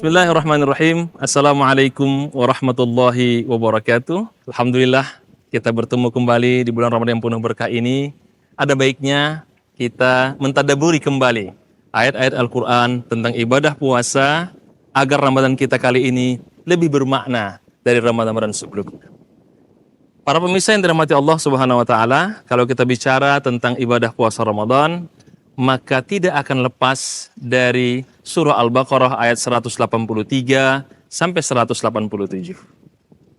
Bismillahirrahmanirrahim. Assalamualaikum warahmatullahi wabarakatuh. Alhamdulillah kita bertemu kembali di bulan Ramadan yang penuh berkah ini. Ada baiknya kita mentadaburi kembali ayat-ayat Al-Quran tentang ibadah puasa agar Ramadan kita kali ini lebih bermakna dari Ramadan sebelumnya. Para pemirsa yang dirahmati Allah Subhanahu wa taala, kalau kita bicara tentang ibadah puasa Ramadan, maka tidak akan lepas dari surah Al-Baqarah ayat 183 sampai 187.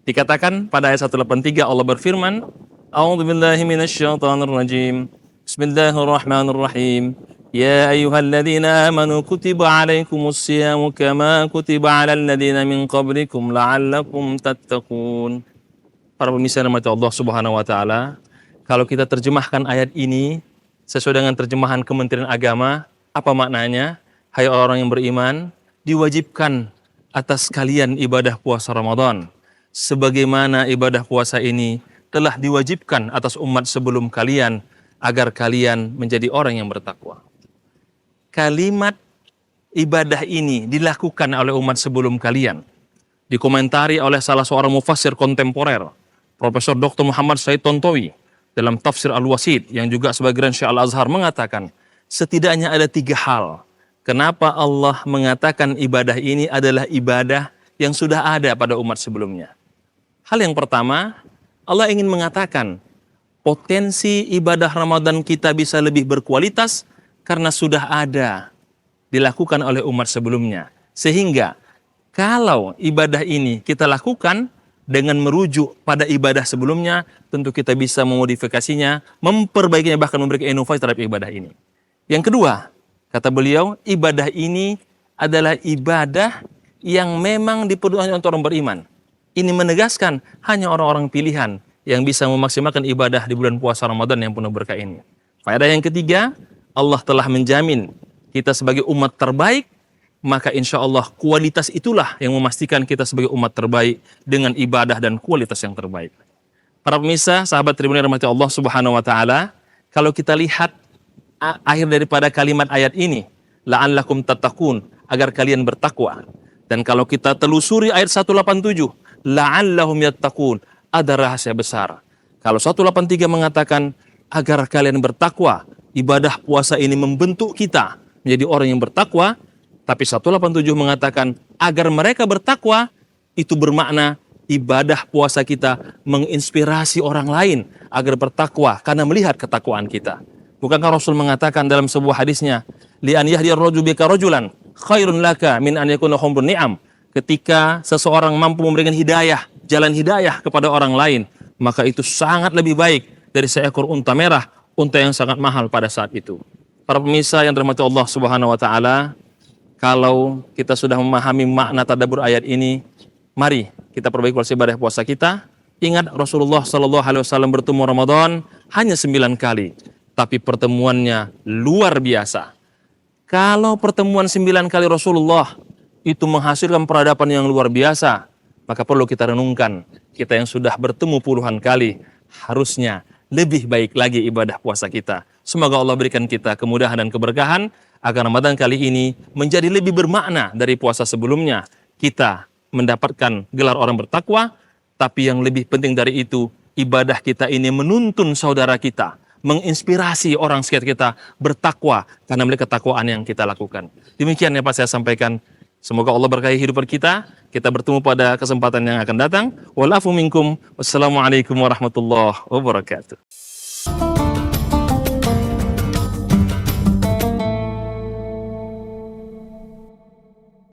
Dikatakan pada ayat 183 Allah berfirman, A'udzubillahi minasyaitonirrajim. Bismillahirrahmanirrahim. Ya ayyuhalladzina amanu kutiba 'alaikumus syiyamu kama kutiba 'alal ladzina min qablikum la'allakum tattaqun. Para pemirsa yang dirahmati Allah Subhanahu wa taala, kalau kita terjemahkan ayat ini sesuai dengan terjemahan Kementerian Agama, apa maknanya? Hai orang yang beriman, diwajibkan atas kalian ibadah puasa Ramadan, sebagaimana ibadah puasa ini telah diwajibkan atas umat sebelum kalian, agar kalian menjadi orang yang bertakwa. Kalimat ibadah ini dilakukan oleh umat sebelum kalian. Dikomentari oleh salah seorang mufassir kontemporer, Profesor Dr. Muhammad Said Tontowi, dalam tafsir Al-Wasid yang juga sebagai Grand Syekh Al-Azhar mengatakan, setidaknya ada 3 hal kenapa Allah mengatakan ibadah ini adalah ibadah yang sudah ada pada umat sebelumnya. Hal yang pertama, Allah ingin mengatakan potensi ibadah Ramadan kita bisa lebih berkualitas karena sudah ada dilakukan oleh umat sebelumnya. Sehingga kalau ibadah ini kita lakukan dengan merujuk pada ibadah sebelumnya, tentu kita bisa memodifikasinya, memperbaikinya, bahkan memberikan inovasi terhadap ibadah ini. Yang kedua, kata beliau, ibadah ini adalah ibadah yang memang diperlukan untuk orang beriman. Ini menegaskan hanya orang-orang pilihan yang bisa memaksimalkan ibadah di bulan puasa Ramadan yang penuh berkah ini. Faedah yang ketiga, Allah telah menjamin kita sebagai umat terbaik, maka insya Allah kualitas itulah yang memastikan kita sebagai umat terbaik dengan ibadah dan kualitas yang terbaik. Para pemirsa, sahabat Tribun yang dirahmati Allah Subhanahu wa taala, kalau kita lihat akhir daripada kalimat ayat ini, la'allakum tattaqun, agar kalian bertakwa. Dan kalau kita telusuri ayat 187, la'allahum yattaqun, ada rahasia besar. Kalau 183 mengatakan agar kalian bertakwa, ibadah puasa ini membentuk kita menjadi orang yang bertakwa. Tapi 187 mengatakan agar mereka bertakwa, itu bermakna ibadah puasa kita menginspirasi orang lain agar bertakwa karena melihat ketakwaan kita. Bukankah Rasul mengatakan dalam sebuah hadisnya, li an yahdiyar rajulu bika rajulan khairun laka min an yakuna humrun ni'am. Ketika seseorang mampu memberikan hidayah, jalan hidayah kepada orang lain, maka itu sangat lebih baik dari seekor unta merah, unta yang sangat mahal pada saat itu. Para pemirsa yang dirahmati Allah Subhanahu wa taala, kalau kita sudah memahami makna tadabbur ayat ini, mari kita perbaiki kualitas ibadah puasa kita. Ingat Rasulullah SAW bertemu Ramadan hanya 9 kali, tapi pertemuannya luar biasa. Kalau pertemuan 9 kali Rasulullah itu menghasilkan peradaban yang luar biasa, maka perlu kita renungkan, kita yang sudah bertemu puluhan kali, harusnya lebih baik lagi ibadah puasa kita. Semoga Allah berikan kita kemudahan dan keberkahan, agar Ramadan kali ini menjadi lebih bermakna dari puasa sebelumnya. Kita mendapatkan gelar orang bertakwa, tapi yang lebih penting dari itu, ibadah kita ini menuntun saudara kita, menginspirasi orang sekitar kita bertakwa karena melihat ketakwaan yang kita lakukan. Demikian yang Pak saya sampaikan. Semoga Allah berkahi hidupan kita. Kita bertemu pada kesempatan yang akan datang. Wal afu minkum. Wassalamualaikum warahmatullahi wabarakatuh.